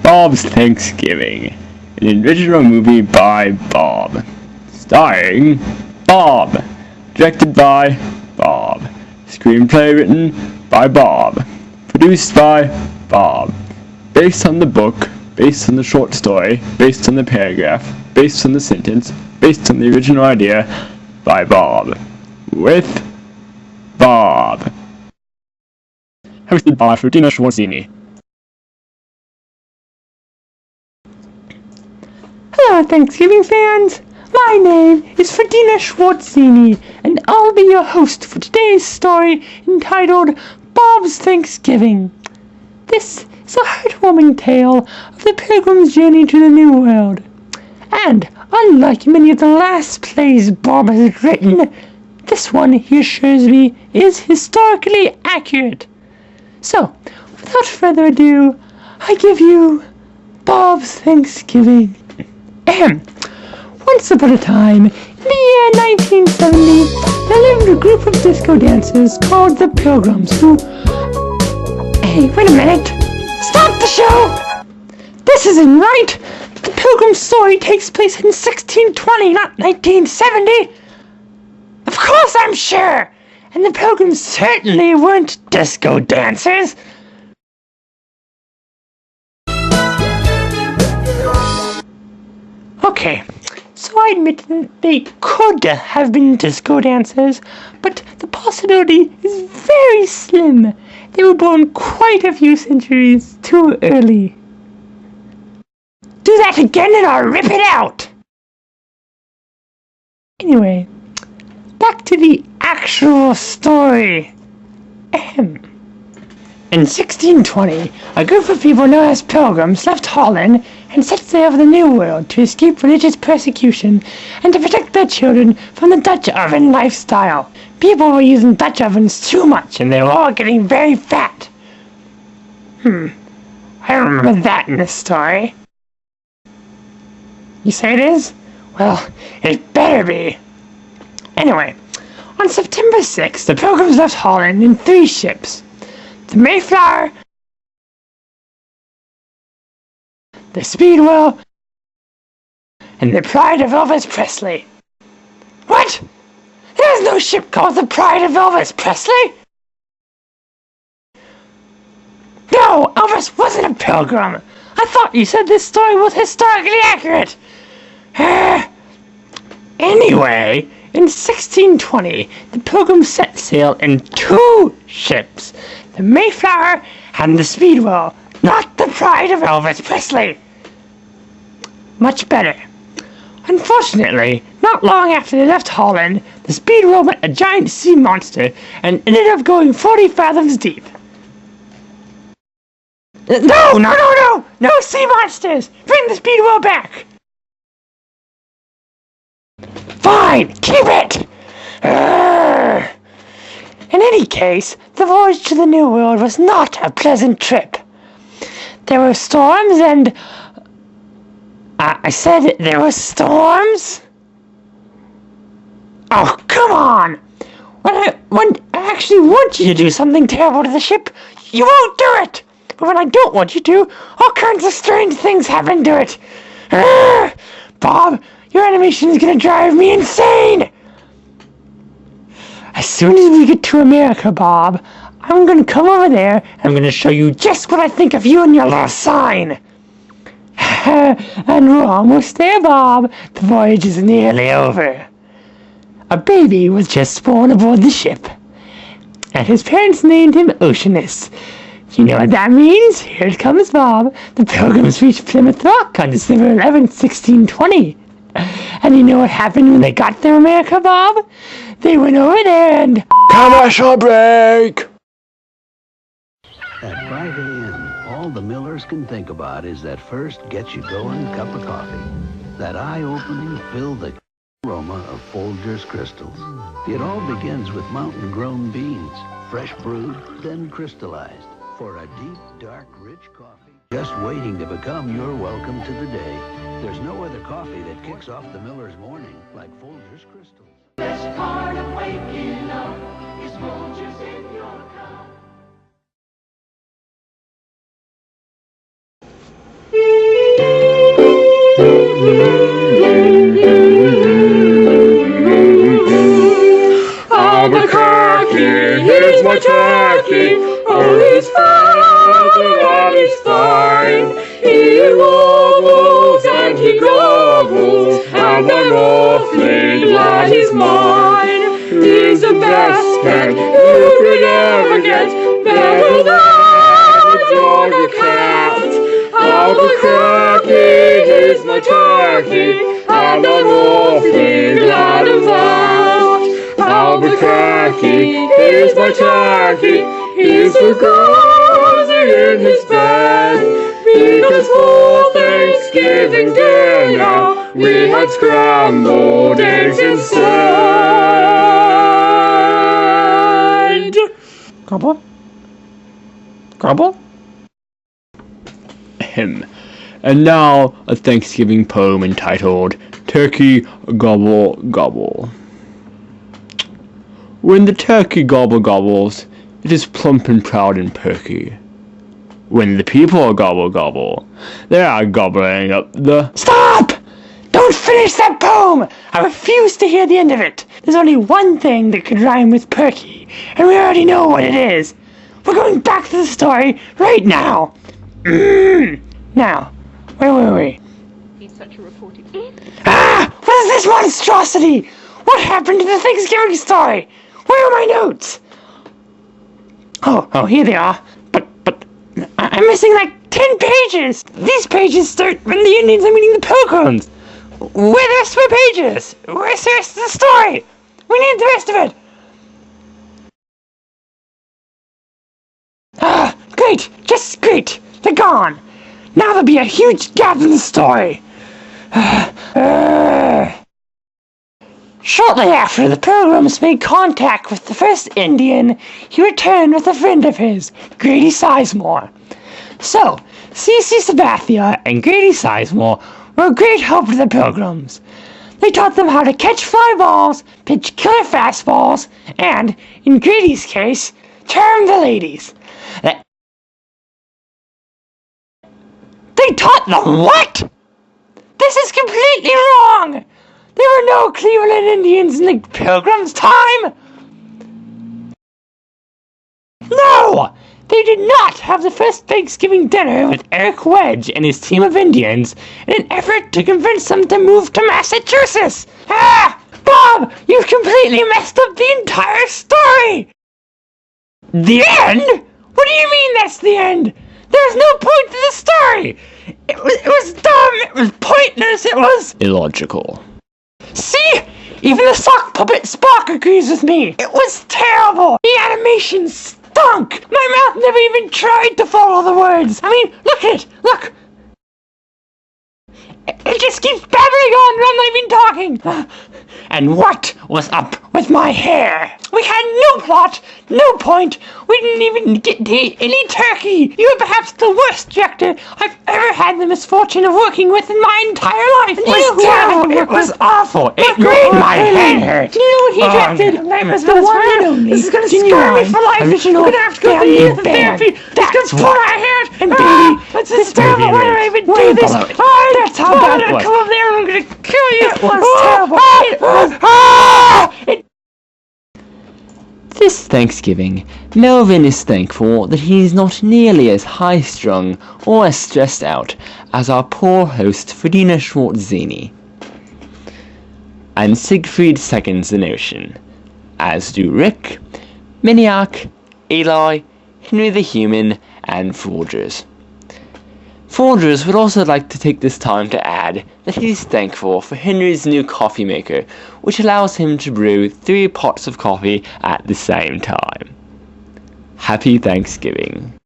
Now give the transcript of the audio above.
Bob's Thanksgiving, an original movie by Bob, starring Bob, directed by Bob, screenplay written by Bob, produced by Bob, based on the book, based on the short story, based on the paragraph, based on the sentence, based on the original idea by Bob, with Bob. Hosted by Ferdinand Schwarzini. Hello, Thanksgiving fans! My name is Ferdinand Schwarzini, and I'll be your host for today's story entitled Bob's Thanksgiving. This is a heartwarming tale of the Pilgrim's journey to the New World. And, unlike many of the last plays Bob has written, this one, he assures me, is historically accurate. So, without further ado, I give you Bob's Thanksgiving. Once upon a time, in the year 1970, there lived a group of disco dancers called the Pilgrims who... Hey, wait a minute! Stop the show! This isn't right! The Pilgrim's story takes place in 1620, not 1970! Of course I'm sure! And the Pilgrims certainly weren't disco dancers! Okay, so I admit that they could have been disco dancers, but the possibility is very slim. They were born quite a few centuries too early. Do that again and I'll rip it out! Anyway, back to the actual story. In 1620, a group of people known as Pilgrims left Holland and set sail for the New World to escape religious persecution and to protect their children from the Dutch oven lifestyle. People were using Dutch ovens too much and they were all getting very fat. I don't remember that in this story. You say it is? Well, it better be. Anyway, on September 6th, the Pilgrims left Holland in 3 ships. The Mayflower, the Speedwell, and the Pride of Elvis Presley. What? There's no ship called the Pride of Elvis Presley? No, Elvis wasn't a pilgrim. I thought you said this story was historically accurate. Anyway, in 1620, the Pilgrims set sail in 2 ships, the Mayflower and the Speedwell, not the Pride of Elvis Presley. Much better. Unfortunately, not long after they left Holland, the Speedwell met a giant sea monster and ended up going 40 fathoms deep. No sea monsters! Bring the Speedwell back! Fine, keep it! In any case, the voyage to the New World was not a pleasant trip. There were storms and... I said there were storms? Oh, come on! When I actually want you to do something terrible to the ship, you won't do it! But when I don't want you to, all kinds of strange things happen to it. Bob, your animation is gonna drive me insane! As soon as we get to America, Bob, I'm gonna come over there and I'm gonna show you just what I think of you and your little sign. And we're almost there, Bob. The voyage is nearly over. A baby was just born aboard the ship, and his parents named him Oceanus. You know what that means? Here it comes, Bob. The Pilgrims reached Plymouth Rock on December 11th, 1620. And you know what happened when they got there, America, Bob? They went over there and... Commercial break! At 5 a.m., all the Millers can think about is that first get-you-going cup of coffee. That eye-opening, fill-the aroma of Folgers crystals. It all begins with mountain-grown beans, fresh brewed, then crystallized, for a deep, dark, rich coffee just waiting to become your welcome to the day. There's no other coffee that kicks off the Miller's morning like Folgers crystals. Best part of waking up is Folgers in your cup. my turkey. Oh, he's fine, he's fine. He wobbles and he gobbles, and I'm awfully glad he's mine. He's the best pet you could ever get, better than a dog or cat. Albuquerque, he's my turkey, and I'm awfully glad of that. Albuquerque, he's my turkey, he's so cozy in his bed, because for Thanksgiving dinner we had scrambled eggs instead. Grumble? Grumble? And now a Thanksgiving poem entitled Turkey Gobble Gobble. When the turkey gobble gobbles, it is plump and proud and perky. When the people gobble gobble, they are gobbling up the... Stop! Don't finish that poem! I refuse to hear the end of it. There's only one thing that could rhyme with perky, and we already know what it is. We're going back to the story right now. Now, where were we? He's such a reporting. Ah! What is this monstrosity? What happened to the Thanksgiving story? Where are my notes? Oh, here they are. But I'm missing like 10 pages. These pages start when the Indians are meeting the Pilgrims. Where are the rest of my pages? Where's the rest of the story? We need the rest of it. Ah, great, just great. They're gone. Now there'll be a huge gap in the story. Shortly after the Pilgrims made contact with the first Indian, he returned with a friend of his, Grady Sizemore. So, C.C. Sabathia and Grady Sizemore were a great help to the Pilgrims. They taught them how to catch fly balls, pitch killer fastballs, and, in Grady's case, charm the ladies. They taught them what? This is completely wrong! There were no Cleveland Indians in the Pilgrims' time! No! They did not have the first Thanksgiving dinner with Eric Wedge and his team of Indians in an effort to convince them to move to Massachusetts! Ah! Bob, you've completely messed up the entire story! The end? What do you mean that's the end? There's no point to the story! It was dumb, it was pointless, it was... illogical. See? Even the sock puppet Spock agrees with me. It was terrible. The animation stunk. My mouth never even tried to follow the words. I mean, look at it. Look. It just keeps babbling on and I'm not even talking. And what was up with my hair? We had no plot, no point. We didn't even get to eat any turkey. You are perhaps the worst director I've ever had the misfortune of working with in my entire life. It was terrible. It was awful. It made my head hurt. Do you know what he directed? Nightmares The one and only. This is gonna Genuine, scar me for life. original I'm gonna have to go to family the band. therapy. That's It's gonna what. pull my hair. And baby, This this is terrible. baby Why did I rape. even Way do this? below it. That's how bad it was. Come up there and I'm gonna kill you. It was terrible. It was. This Thanksgiving, Melvin is thankful that he is not nearly as high-strung or as stressed out as our poor host Ferdina Schwartzini. And Siegfried seconds the notion, as do Rick, Miniac, Eli, Henry the Human, and Folgers. Folgers would also like to take this time to add that he's thankful for Henry's new coffee maker, which allows him to brew 3 pots of coffee at the same time. Happy Thanksgiving.